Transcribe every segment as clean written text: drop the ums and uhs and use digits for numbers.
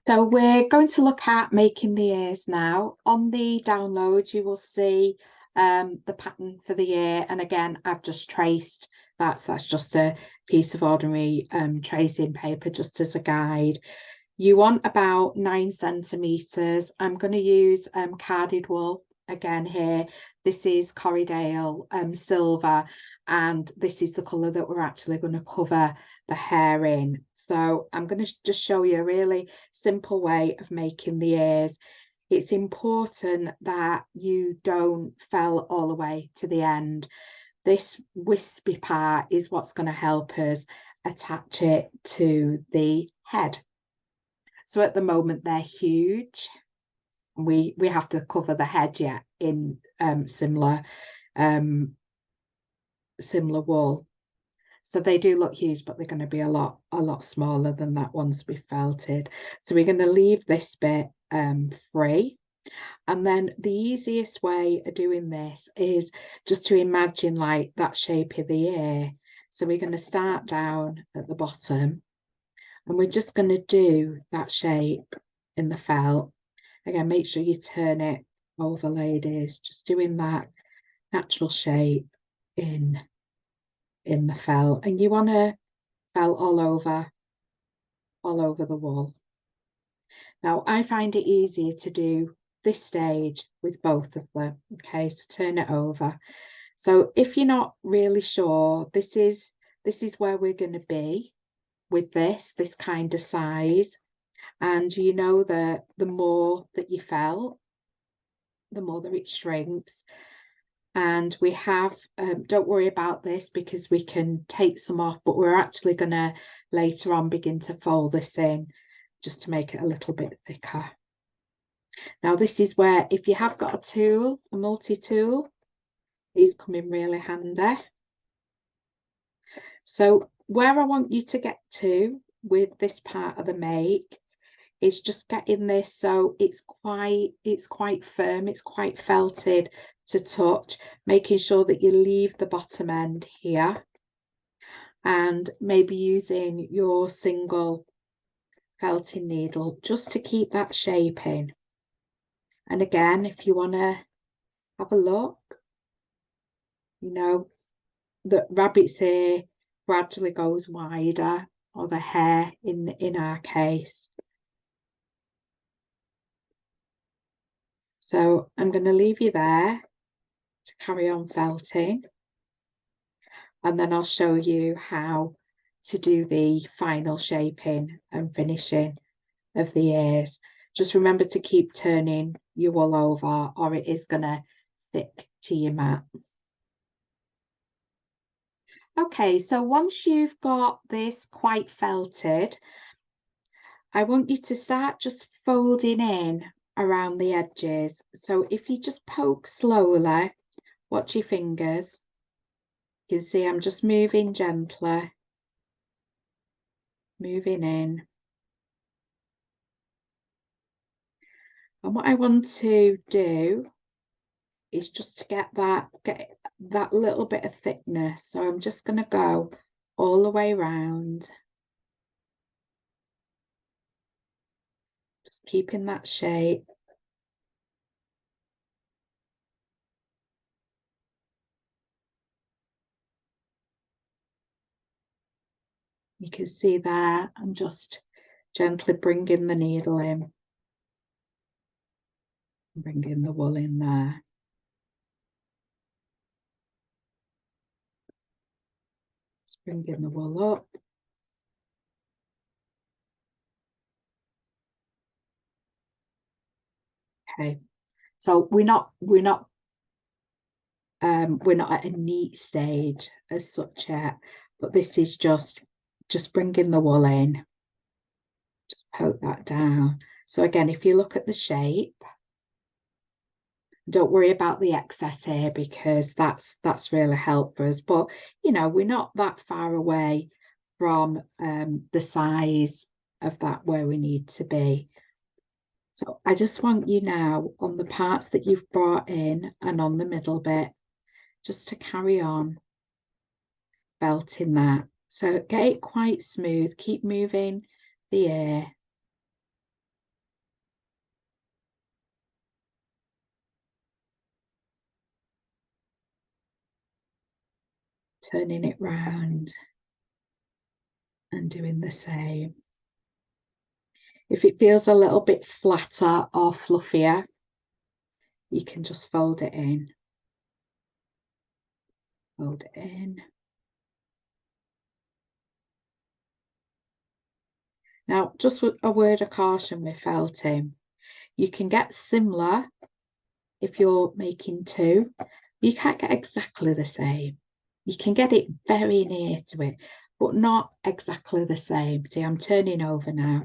So we're going to look at making the ears now. On the download, you will see the pattern for the ear. And again, I've just traced that's just a piece of ordinary tracing paper just as a guide. You want about 9 centimeters. I'm going to use carded wool again here. This is Corriedale silver, and this is the colour that we're actually going to cover the hair in. So I'm going to just show you a really simple way of making the ears. It's important that you don't fell all the way to the end. This wispy part is what's going to help us attach it to the head. So at the moment they're huge. We have to cover the head yet in similar wool. So they do look huge, but they're going to be a lot smaller than that once we felted. So we're going to leave this bit free. And then the easiest way of doing this is just to imagine like that shape of the ear. So we're going to start down at the bottom, and we're just going to do that shape in the felt. Again, make sure you turn it over, ladies, just doing that natural shape in the felt. And you want to felt all over the wool. Now, I find it easier to do this stage with both of them. Okay, so turn it over. So if you're not really sure, this is where we're going to be with this kind of size. And you know that the more that you felt, the more that it shrinks. And we have, don't worry about this because we can take some off, but we're actually going to later on begin to fold this in just to make it a little bit thicker. Now this is where, if you have got a tool, a multi-tool, these come in really handy. So where I want you to get to with this part of the make is just getting this so it's quite firm, it's quite felted to touch, making sure that you leave the bottom end here and maybe using your single felting needle just to keep that shape in. And again, if you want to have a look, you know, the rabbit's ear gradually goes wider, or the hair in our case. So I'm going to leave you there to carry on felting, and then I'll show you how to do the final shaping and finishing of the ears. Just remember to keep turning your wool over or it is going to stick to your mat. Okay, so once you've got this quite felted, I want you to start just folding in around the edges. So if you just poke slowly, watch your fingers. You can see I'm just moving gently, moving in. And what I want to do is just to get that little bit of thickness. So I'm just going to go all the way around, just keeping that shape. You can see there, I'm just gently bringing the needle in, bringing the wool in there. Just bringing the wool up. Okay, so we're not at a neat stage as such yet, but this is just bringing the wool in. Just poke that down. So again, if you look at the shape, don't worry about the excess here because that's really helpful us. But you know, we're not that far away from the size of that where we need to be. So I just want you now on the parts that you've brought in and on the middle bit, just to carry on belting that. So get it quite smooth, keep moving the ear. turning it round and doing the same. If it feels a little bit flatter or fluffier, you can just fold it in. Fold it in. Now, just a word of caution with felting. You can get similar if you're making two. You can't get exactly the same. You can get it very near to it, but not exactly the same. See, I'm turning over now.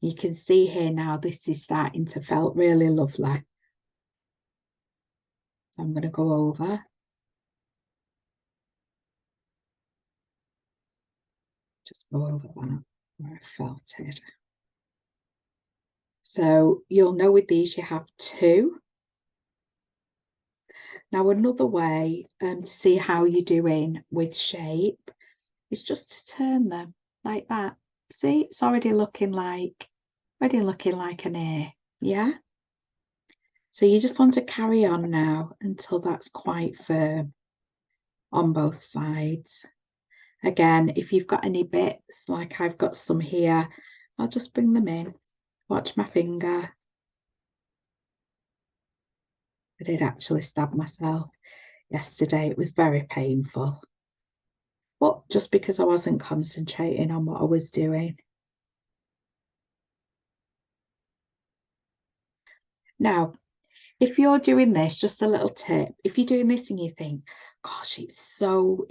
You can see here now, this is starting to felt really lovely. I'm going to go over. Just go over that where I felted. So you'll know with these you have two. Now another way to see how you're doing with shape is just to turn them like that. See, it's already looking like an A. Yeah. So you just want to carry on now until that's quite firm on both sides. Again, if you've got any bits, like I've got some here, I'll just bring them in. Watch my finger. I did actually stab myself yesterday. It was very painful. But just because I wasn't concentrating on what I was doing. Now, if you're doing this, just a little tip, if you're doing this and you think, gosh, it's so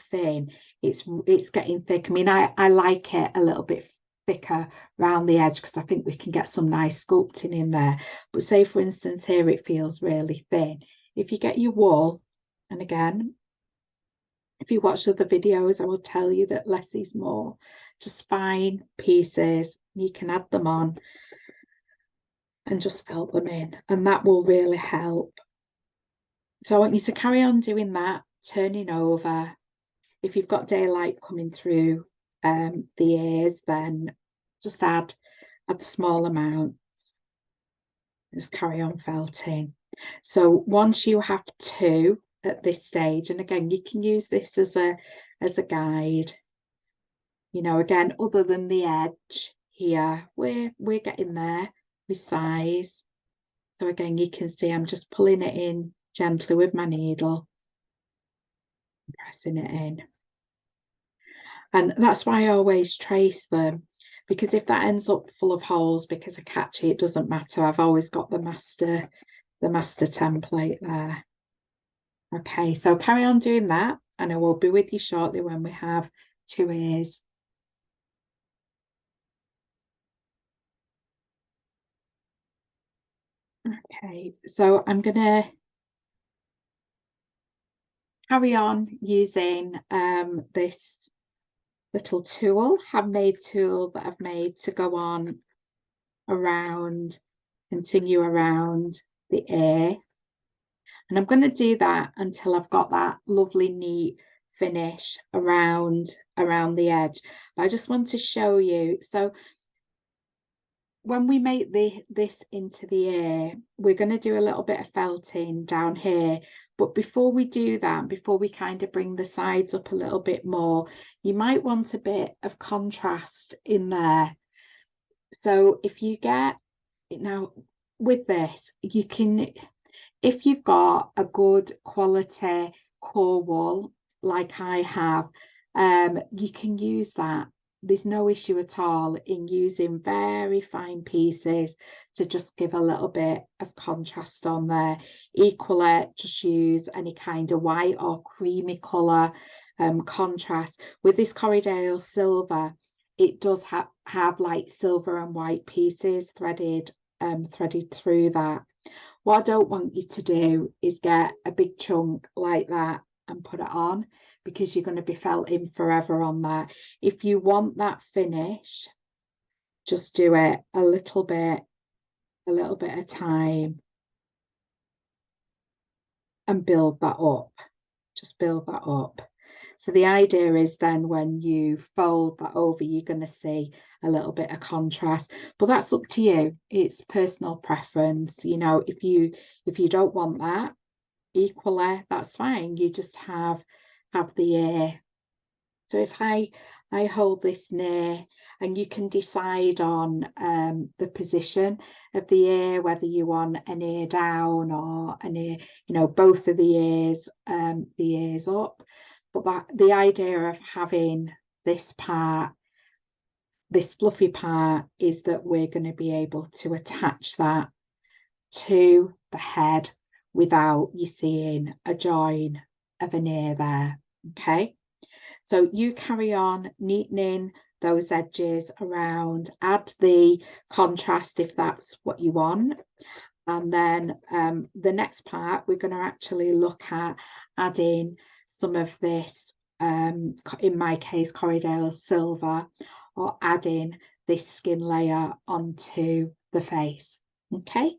thin, it's getting thick. I mean, I like it a little bit thicker around the edge because I think we can get some nice sculpting in there. But say, for instance, here it feels really thin. If you get your wool, and again, if you watch other videos, I will tell you that less is more. Just fine pieces, you can add them on and just felt them in, and that will really help. So I want you to carry on doing that, turning over. If you've got daylight coming through the ears, then just add the small amount. Just carry on felting. So once you have two at this stage, and again, you can use this as a guide. You know, again, other than the edge here, we're getting there with size. So again, you can see I'm just pulling it in gently with my needle, pressing it in. And that's why I always trace them, because if that ends up full of holes because I catch it, it doesn't matter. I've always got the master template there. Okay, so carry on doing that, and I will be with you shortly when we have two ears. Okay, so I'm gonna carry on using this little tool, handmade tool that I've made to go on around, continue around the ear. And I'm going to do that until I've got that lovely neat finish around the edge. But I just want to show you. So when we make this into the ear, we're going to do a little bit of felting down here. But before we do that, before we kind of bring the sides up a little bit more, you might want a bit of contrast in there. So if you get, now with this, you can, if you've got a good quality core wool like I have, you can use that. There's no issue at all in using very fine pieces to just give a little bit of contrast on there. Equally, just use any kind of white or creamy colour contrast. With this Corriedale silver, it does have like silver and white pieces threaded through that. What I don't want you to do is get a big chunk like that and put it on, because you're going to be felting forever on that. If you want that finish, just do it a little bit at a time and build that up. Just build that up. So the idea is then when you fold that over, you're going to see a little bit of contrast, but that's up to you. It's personal preference. You know, if you don't want that, equally, that's fine. You just have have the ear. So if I hold this near, and you can decide on the position of the ear, whether you want an ear down or an ear, both of the ears up. But the idea of having this part, this fluffy part, is that we're going to be able to attach that to the head without you seeing a join of an ear there. Okay. So you carry on neatening those edges around, add the contrast if that's what you want. And then the next part, we're going to actually look at adding some of this, in my case, Corriedale silver, or adding this skin layer onto the face. Okay,